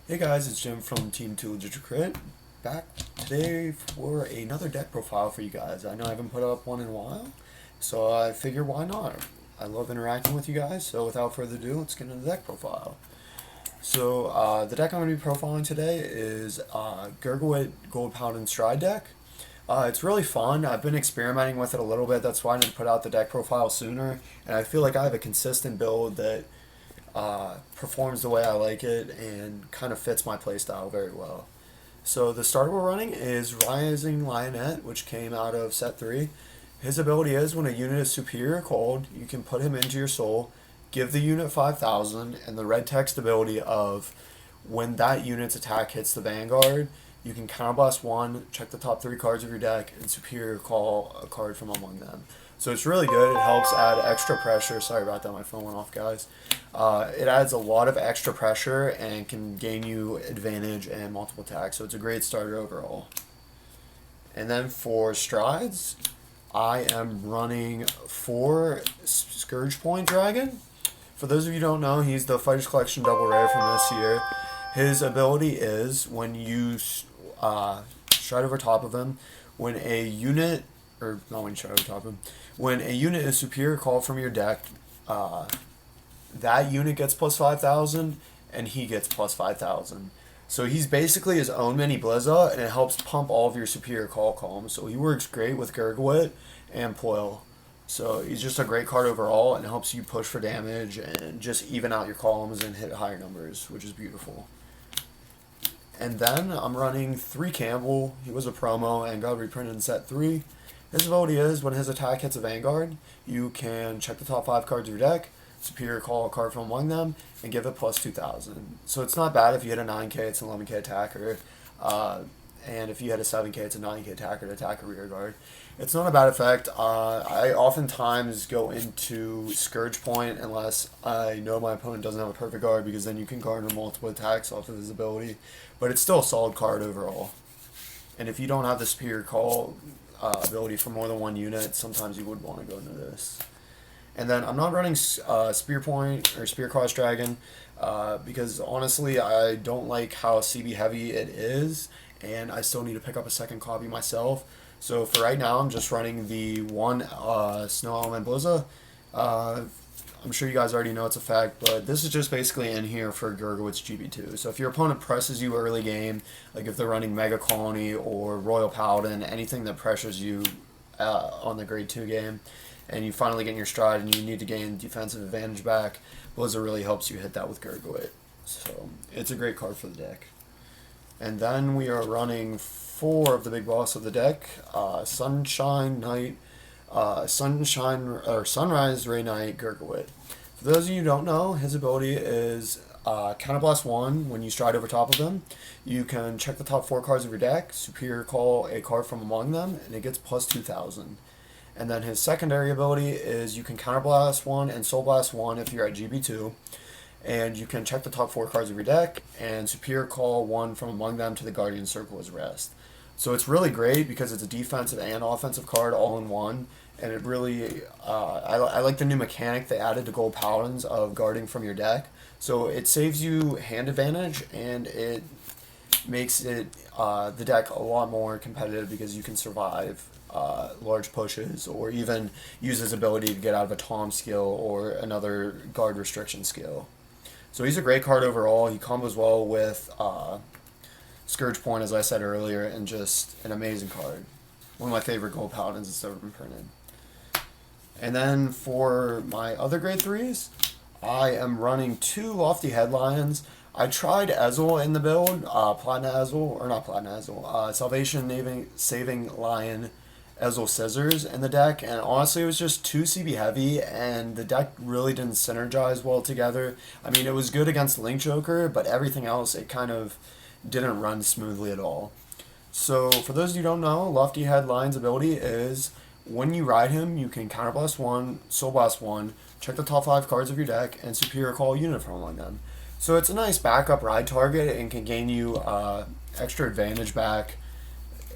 Hey guys, it's Jim from Team 2 Legit Crit, back today for another deck profile for you guys. I know I haven't put up one in a while, so I figure why not? I love interacting with you guys, so without further ado, let's get into the deck profile. So the deck I'm going to be profiling today is Gurguit Gold Paladin Stride deck. It's really fun. I've been experimenting with it a little bit, that's why I didn't put out the deck profile sooner, and I feel like I have a consistent build that performs the way I like it and kind of fits my playstyle very well. So the starter we're running is Rising Lionette, which came out of set 3. His ability is when a unit is superior cold, you can put him into your soul, give the unit 5,000, and the red text ability of when that unit's attack hits the Vanguard, you can counterblast 1, check the top 3 cards of your deck, and superior call a card from among them. So it's really good. It helps add extra pressure. Sorry about that, my phone went off, guys. It adds a lot of extra pressure and can gain you advantage and multiple attacks. So it's a great starter overall. And then for strides, I am running 4 Scourge Point Dragon. For those of you who don't know, he's the Fighters Collection double rare from this year. His ability is when you stride over top of him, when a unit, or not when you stride over top of him, when a unit is superior call from your deck, that unit gets plus 5,000 and he gets plus 5,000. So he's basically his own mini Blizza, and it helps pump all of your superior call columns. So he works great with Gurguit and Ploil. So he's just a great card overall and helps you push for damage and just even out your columns and hit higher numbers, which is beautiful. And then I'm running 3 Campbell. He was a promo and got reprinted in set 3. His ability is when his attack hits a Vanguard, you can check the top 5 cards of your deck, superior call a card from among them, and give it plus 2,000. So it's not bad if you hit a 9k, it's an 11k attacker, and if you hit a 7k, it's a 9k attacker to attack a rear guard. It's not a bad effect. I oftentimes go into Scourge Point unless I know my opponent doesn't have a perfect guard, because then you can garner multiple attacks off of his ability. But it's still a solid card overall. And if you don't have the superior call ability for more than 1 unit, sometimes you would want to go into this. And then I'm not running Spear Point or Spear Cross Dragon because honestly I don't like how CB heavy it is, and I still need to pick up a second copy myself. So for right now I'm just running the 1 Snow Element Blizza. I'm sure you guys already know its effect, but this is just basically in here for Gurguit's GB2. So if your opponent presses you early game, like if they're running Mega Colony or Royal Paladin, anything that pressures you on the grade 2 game, and you finally get in your stride and you need to gain defensive advantage back, Blizza really helps you hit that with Gurguit. So it's a great card for the deck. And then we are running 4 of the big boss of the deck, Sunshine Night, Sunrise Ray Knight Gurguit. For those of you who don't know, his ability is Counterblast 1 when you stride over top of him. You can check the top 4 cards of your deck, superior call a card from among them, and it gets plus 2,000. And then his secondary ability is you can Counterblast 1 and Soul Blast 1 if you're at GB2. And you can check the top 4 cards of your deck and superior call 1 from among them to the Guardian Circle as rest. So it's really great because it's a defensive and offensive card all in one. And it really, I like the new mechanic they added to Gold Paladins of guarding from your deck. So it saves you hand advantage, and it makes it the deck a lot more competitive because you can survive large pushes, or even use his ability to get out of a Tom skill or another guard restriction skill. So he's a great card overall. He combos well with Scourge Point, as I said earlier, and just an amazing card. One of my favorite Gold Paladins that's ever been printed. And then for my other grade 3s, I am running 2 Lofty Headlions. I tried Ezel in the build, Platinum Ezel, or not Platinum Ezel, Salvation Saving Lion Ezel Scissors in the deck, and honestly it was just too CB heavy, and the deck really didn't synergize well together. I mean, it was good against Link Joker, but everything else, it kind of didn't run smoothly at all. So for those of you who don't know, Lofty Headline's ability is when you ride him, you can Counterblast 1, Soul Blast 1, check the top 5 cards of your deck, and superior call a unit from among them. So it's a nice backup ride target and can gain you extra advantage back,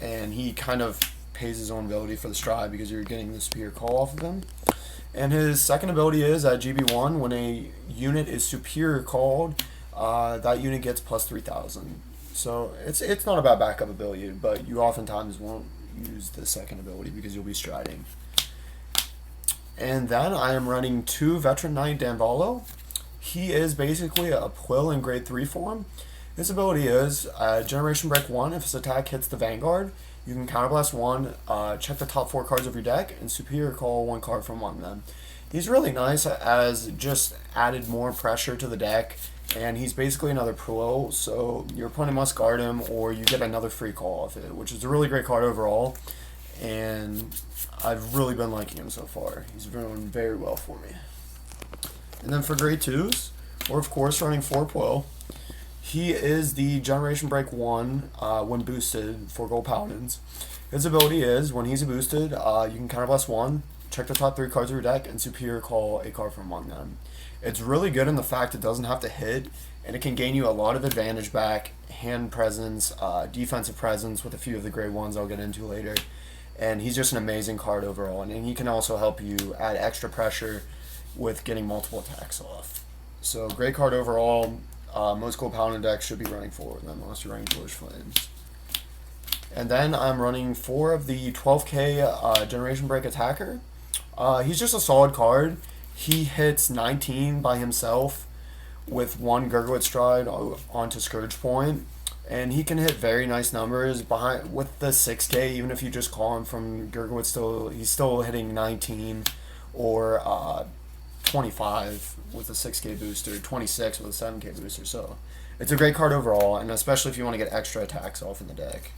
and he kind of pays his own ability for the stride because you're getting the superior call off of him. And his second ability is at GB1, when a unit is superior called, that unit gets plus 3,000. So it's not a bad backup ability, but you oftentimes won't use the second ability because you'll be striding. And then I am running 2 Veteran Knight Danvalo. He is basically a Quill in grade 3 form. His ability is Generation Break 1. If his attack hits the Vanguard, you can Counterblast 1, check the top 4 cards of your deck, and Superior Call 1 card from among them. He's really nice as just added more pressure to the deck, and he's basically another Pro, so your opponent must guard him or you get another free call off it, which is a really great card overall, and I've really been liking him so far. He's doing very well for me. And then for grade 2s, we're of course running 4 Quill. He is the Generation Break 1 when boosted for Gold Paladins. His ability is, when he's boosted, you can Counterblast 1, check the top 3 cards of your deck, and Superior Call a card from among them. It's really good in the fact it doesn't have to hit, and it can gain you a lot of advantage back, hand presence, defensive presence with a few of the grade 1s I'll get into later. And he's just an amazing card overall, and he can also help you add extra pressure with getting multiple attacks off. So great card overall. Most Gold Paladin decks should be running 4 of them unless you're running Bullish Flames. And then I'm running 4 of the 12k Generation Break Attacker. He's just a solid card. He hits 19 by himself with 1 Gurguit Stride onto Scourge Point. And he can hit very nice numbers behind with the 6k, even if you just call him from Gurguit, he's still hitting 19 or 25 with a 6k booster, 26 with a 7k booster. So it's a great card overall, and especially if you want to get extra attacks off in the deck.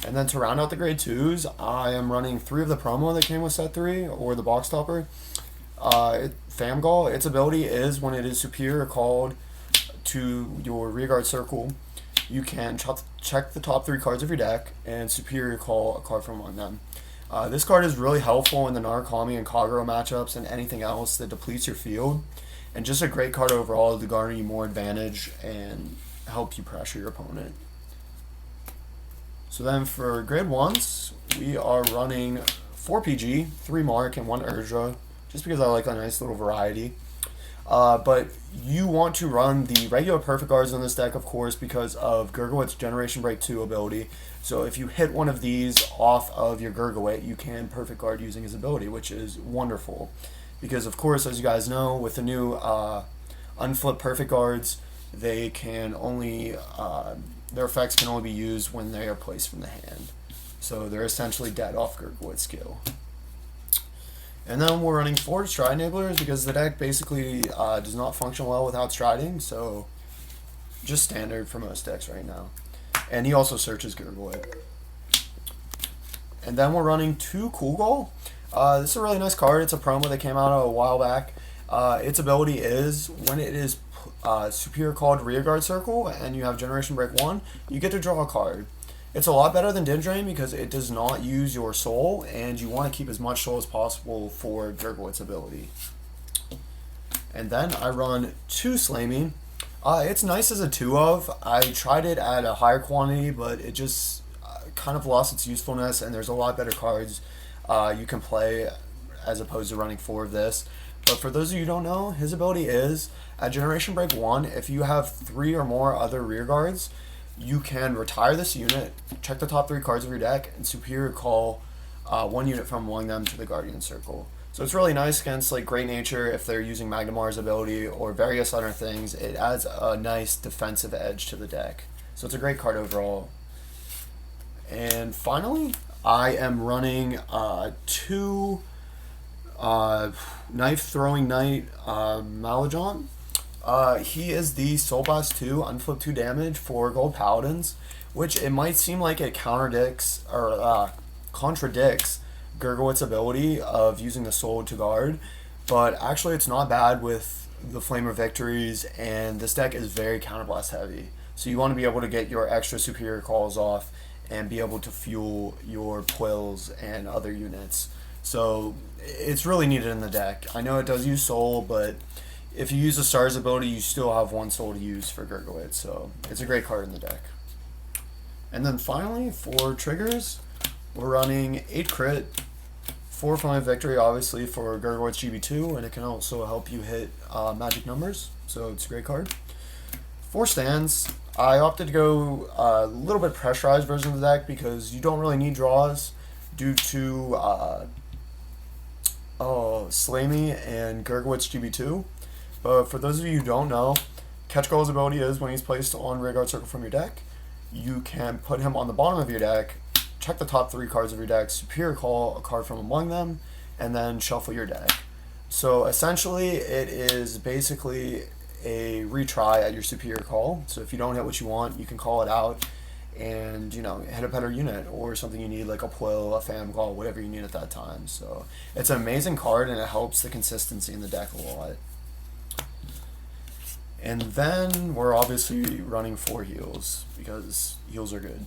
And then to round out the grade 2s, I am running 3 of the promo that came with set 3, or the box topper. Famgall, its ability is when it is superior called to your rearguard circle, you can check the top 3 cards of your deck and superior call a card from among them. This card is really helpful in the Narukami and Kagero matchups and anything else that depletes your field, and just a great card overall to garner you more advantage and help you pressure your opponent. So then for grade 1s, we are running 4 PG, 3 Mark, and 1 Urdra, just because I like a nice little variety. But you want to run the regular Perfect Guards on this deck, of course, because of Gurguit's Generation Break 2 ability. So if you hit one of these off of your Gurguit, you can Perfect Guard using his ability, which is wonderful. Because, of course, as you guys know, with the new unflipped Perfect Guards, they can only their effects can only be used when they are placed from the hand. So they're essentially dead off Gurguit's skill. And then we're running 4 Stride Enablers because the deck basically does not function well without striding, so just standard for most decks right now. And he also searches Gurguit. And then we're running 2 Cool Goal. This is a really nice card. It's a promo that came out a while back. Its ability is when it is superior called Rearguard Circle and you have Generation Break 1, you get to draw a card. It's a lot better than Din Drain because it does not use your soul, and you want to keep as much soul as possible for Gurguit's ability. And then I run 2 Slaming. It's nice as a 2 of. I tried it at a higher quantity, but it just kind of lost its usefulness, and there's a lot better cards you can play as opposed to running 4 of this. But for those of you who don't know, his ability is, at Generation Break 1, if you have 3 or more other rear guards, you can retire this unit, check the top 3 cards of your deck, and superior call 1 unit from among them to the Guardian Circle. So it's really nice against like Great Nature if they're using Magnemar's ability or various other things. It adds a nice defensive edge to the deck. So it's a great card overall. And finally, I am running 2 Knife Throwing Knight Malajant. He is the Soul Blast 2, Unflip 2 damage for Gold Paladins, which it might seem like it contradicts Gurguit's ability of using the Soul to guard, but actually it's not bad with the Flamer Victories, and this deck is very Counterblast heavy. So you want to be able to get your extra superior calls off and be able to fuel your Quills and other units. So it's really needed in the deck. I know it does use Soul, but if you use the Stars ability, you still have 1 soul to use for Gurguit, so it's a great card in the deck. And then finally, for triggers, we're running 8 crit, 4 Flamer Victory, obviously, for Gurguit's GB2, and it can also help you hit magic numbers, so it's a great card. For stands, I opted to go a little bit pressurized version of the deck because you don't really need draws due to Slamey and Gurguit's GB2. But for those of you who don't know, Catch Goal's ability is when he's placed on rear guard circle from your deck, you can put him on the bottom of your deck, check the top 3 cards of your deck, superior call a card from among them, and then shuffle your deck. So essentially, it is basically a retry at your superior call. So if you don't hit what you want, you can call it out and, you know, hit a better unit or something you need, like a Plill, a Famgall, whatever you need at that time. So it's an amazing card, and it helps the consistency in the deck a lot. And then we're obviously running 4 heals because heals are good.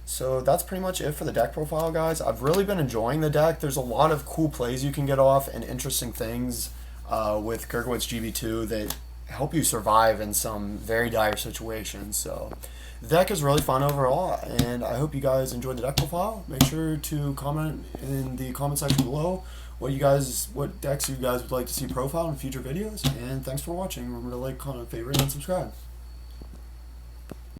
So that's pretty much it for the deck profile, guys. I've really been enjoying the deck. There's a lot of cool plays you can get off and interesting things with Gurguit's GB2 that help you survive in some very dire situations. So the deck is really fun overall, and I hope you guys enjoyed the deck profile. Make sure to comment in the comment section below what decks you guys would like to see profiled in future videos. And thanks for watching. Remember to like, comment, favorite, and subscribe.